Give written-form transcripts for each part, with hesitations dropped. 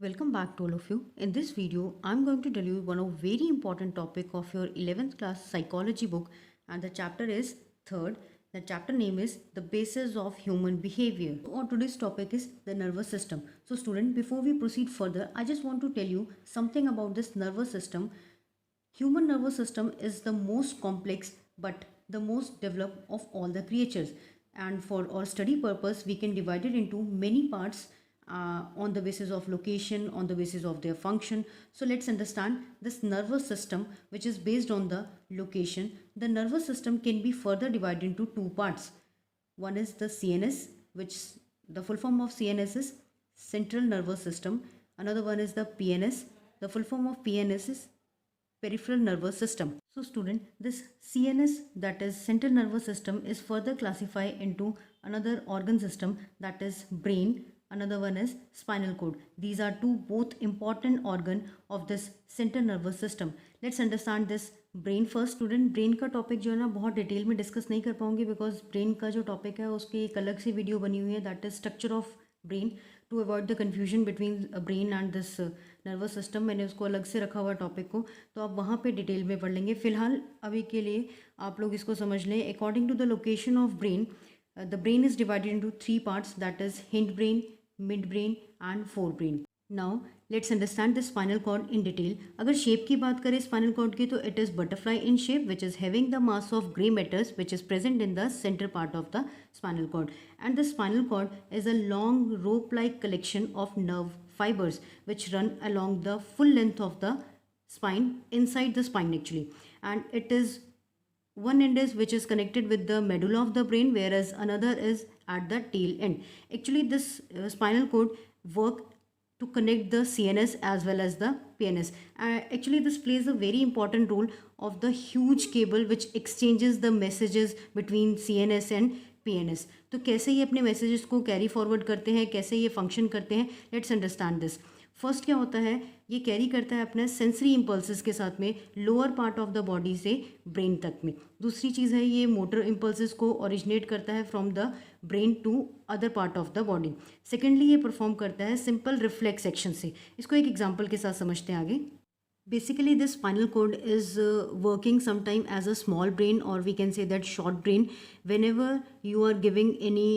Welcome back to all of you. In this video, I'm going to tell you one of very important topic of your 11th class psychology book, and the chapter is third. The chapter name is The Basis of Human Behavior. So today's topic is the nervous system. So student, before we proceed further, I just want to tell you something about this nervous system. Human nervous system is the most complex but the most developed of all the creatures, and for our study purpose we can divide it into many parts on the basis of location, on the basis of their function. So let's understand this nervous system which is based on the location. The nervous system can be further divided into two parts. One is the CNS, which the full form of CNS is central nervous system. Another one is the PNS. The full form of PNS is peripheral nervous system. So student, this CNS, that is central nervous system, is further classified into another organ system, that is brain. Another one is spinal cord. These are two both important organ of this central nervous system. Let's understand this brain first. Student, brain का topic जो है ना बहुत detail में discuss नहीं कर पाऊंगी because brain का जो टॉपिक है उसकी एक अलग सी वीडियो बनी हुई है, that is structure of brain, to avoid the confusion between brain and this nervous system. मैंने उसको अलग से रखा हुआ टॉपिक को, तो आप वहाँ पे डिटेल में पढ़ लेंगे. फिलहाल अभी के लिए आप लोग इसको समझ लें. According to the location of brain, the brain is divided into three parts, that is hind brain, mid brain and fore brain. Now let's understand the spinal cord in detail. अगर शेप की बात करें spinal cord की, तो it is butterfly in shape which is having the mass of grey matters which is present in the centre part of the spinal cord. And the spinal cord is a long rope like collection of nerve fibers which run along the full length of the spine, inside the spine actually, and it is one end is which is connected with the medulla of the brain, whereas another is at the tail end. Actually this spinal cord work to connect the CNS as well as the PNS. Actually this plays a very important role of the huge cable which exchanges the messages between CNS and PNS. तो कैसे ये अपने messages को carry forward करते हैं, कैसे ये function करते हैं, लेट्स अंडरस्टैंड दिस. फर्स्ट क्या होता है, ये कैरी करता है अपने सेंसरी इम्पल्सेस के साथ में lower part of the body से ब्रेन तक में. दूसरी चीज़ है ये मोटर इम्पल्सेस को ओरिजिनेट करता है from the brain to other part of the body. Secondly ये परफॉर्म करता है सिंपल रिफ्लेक्स एक्शन से. इसको एक एग्जाम्पल के साथ समझते हैं आगे. Basically, this spinal cord is working sometime as a small brain, or we can say that short brain. Whenever you are giving any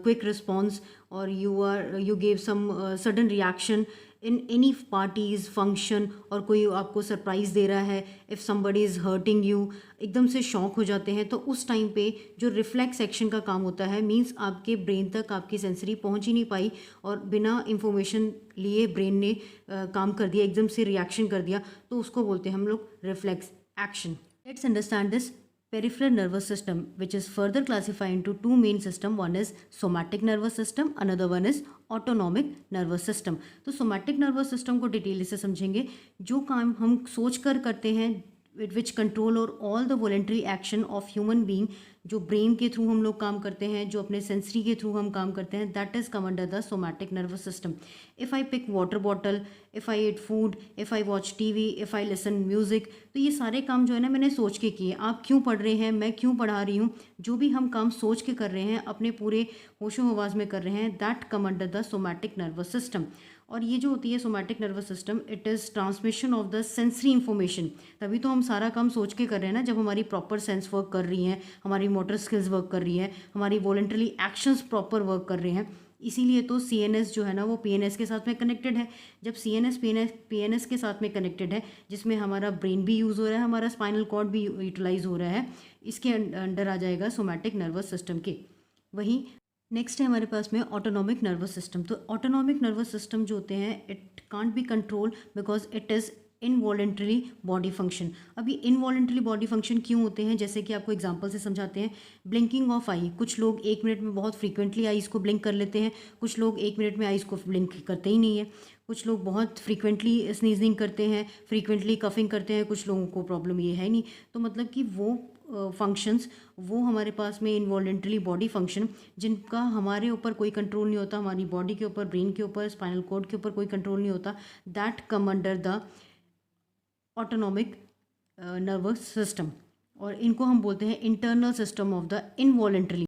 quick response, or you gave some sudden reaction in any parties function, और कोई आपको surprise दे रहा है, if somebody is hurting you, एकदम से shock हो जाते हैं, तो उस टाइम पे जो रिफ्लेक्स एक्शन का काम होता है, मींस आपके ब्रेन तक आपकी सेंसरी पहुंच ही नहीं पाई और बिना इंफॉर्मेशन लिए ब्रेन ने काम कर दिया, एकदम से रिएक्शन कर दिया, तो उसको बोलते हैं हम लोग reflex action. Let's understand this peripheral nervous system, which is further classified into two main system. One is somatic nervous system, another one is autonomic nervous system. तो somatic nervous system को डिटेल से समझेंगे. जो काम हम सोच कर करते हैं, विच कंट्रोल और all the voluntary action of human being, जो ब्रेन के थ्रू हम लोग काम करते हैं, जो अपने सेंसरी के थ्रू हम काम करते हैं, that is come under the somatic nervous system. If I pick water bottle, if I eat food, if I watch TV, if I listen music, तो ये सारे काम जो है ना मैंने सोच के किए. आप क्यों पढ़ रहे हैं, मैं क्यों पढ़ा रही हूँ, जो भी हम काम सोच के कर रहे हैं, अपने पूरे होशो हवास में कर रहे हैं, that come under the somatic nervous system. और ये जो होती है somatic nervous system, it is transmission of the sensory information. तभी तो हम सारा काम सोच के कर रहे हैं ना, जब हमारी प्रॉपर सेंस वर्क कर रही हैं, हमारी मोटर स्किल्स वर्क कर रही हैं, हमारी वॉलेंटरी एक्शंस प्रॉपर वर्क कर रहे हैं. इसीलिए तो CNS जो है ना वो PNS के साथ में कनेक्टेड है. जब CNS PNS के साथ में कनेक्टेड है, जिसमें हमारा ब्रेन भी यूज़ हो रहा है, हमारा स्पाइनल कॉर्ड भी यूटिलाइज हो रहा है, इसके अंडर आ जाएगा सोमैटिक नर्वस सिस्टम के. वहीं नेक्स्ट है हमारे पास में ऑटोनॉमिक नर्वस सिस्टम. तो ऑटोनॉमिक नर्वस सिस्टम जो होते हैं, it can't be control because it is involuntary body function. अभी इनवॉलेंट्री बॉडी फंक्शन क्यों होते हैं, जैसे कि आपको एग्जांपल से समझाते हैं. ब्लिंकिंग ऑफ आई, कुछ लोग एक मिनट में बहुत फ्रीक्वेंटली आईज़ को ब्लिंक कर लेते हैं, कुछ लोग एक मिनट में आईज़ को ब्लिंक करते ही नहीं है. कुछ लोग बहुत फ्रीक्वेंटली स्नीजिंग करते हैं, फ्रीक्वेंटली कफिंग करते हैं, कुछ लोगों को प्रॉब्लम ये है नहीं. तो मतलब कि वो फंक्शंस, वो हमारे पास में इनवॉलेंट्री बॉडी फंक्शन जिनका हमारे ऊपर कोई कंट्रोल नहीं होता, हमारी बॉडी के ऊपर, ब्रेन के ऊपर, स्पाइनल कॉर्ड के ऊपर कोई कंट्रोल नहीं होता, that come under the autonomic nervous system. और इनको हम बोलते हैं internal system of the involuntary.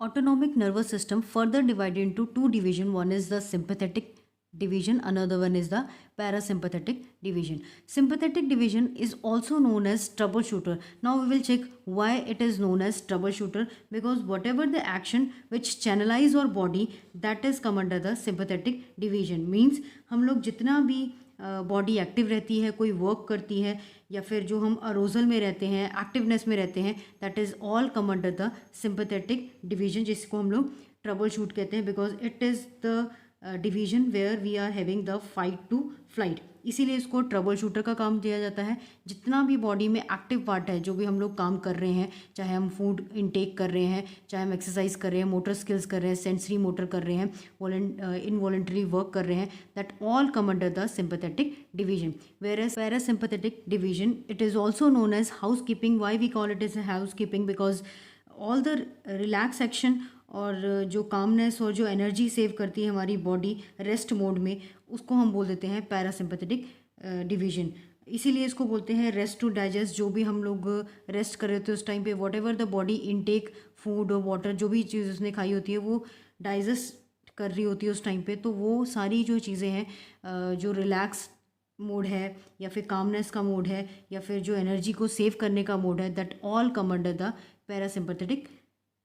Autonomic nervous system further divided into two division. One is the sympathetic division, another one is the parasympathetic division. Sympathetic division is also known as troubleshooter. Now we will check why it is known as troubleshooter, because whatever the action which channelize our body, that is come under the sympathetic division. Means हम लोग जितना भी body active रहती है, कोई work करती है, या फिर जो हम अरोजल में रहते हैं, एक्टिवनेस में रहते हैं, that is all come under the sympathetic division, जिसको हम लोग ट्रबल शूट कहते हैं, because it is the division where we are having the fight to flight. इसीलिए इसको ट्रबल शूटर का काम दिया जाता है. जितना भी बॉडी में एक्टिव पार्ट है, जो भी हम लोग काम कर रहे हैं, चाहे हम फूड इनटेक कर रहे हैं, चाहे हम एक्सरसाइज कर रहे हैं, मोटर स्किल्स कर रहे हैं, सेंसरी मोटर कर रहे हैं, इनवॉलेंटरी वर्क कर रहे हैं, that all come under the sympathetic division. Whereas parasympathetic division, it is also known as housekeeping. Why we call it as a housekeeping? Because all the relax action और जो calmness और जो energy save करती है हमारी body rest mode में, उसको हम बोल देते हैं पैरासिम्पैथेटिक डिवीजन. इसीलिए इसको बोलते हैं रेस्ट टू डाइजेस्ट. जो भी हम लोग रेस्ट कर रहे होते हैं उस टाइम पे, what ever the body intake food और वाटर, जो भी चीज़ उसने खाई होती है, वो डाइजेस्ट कर रही होती है उस टाइम पे. तो वो सारी जो चीज़ें हैं, जो रिलैक्स मोड है, या फिर कामनेस का मोड है, या फिर जो एनर्जी को सेव करने का मोड है, that all come under the parasympathetic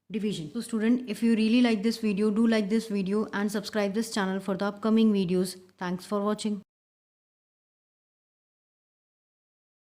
division. So student, if you really like this video, do like this video and subscribe this channel for the upcoming videos. Thanks for watching.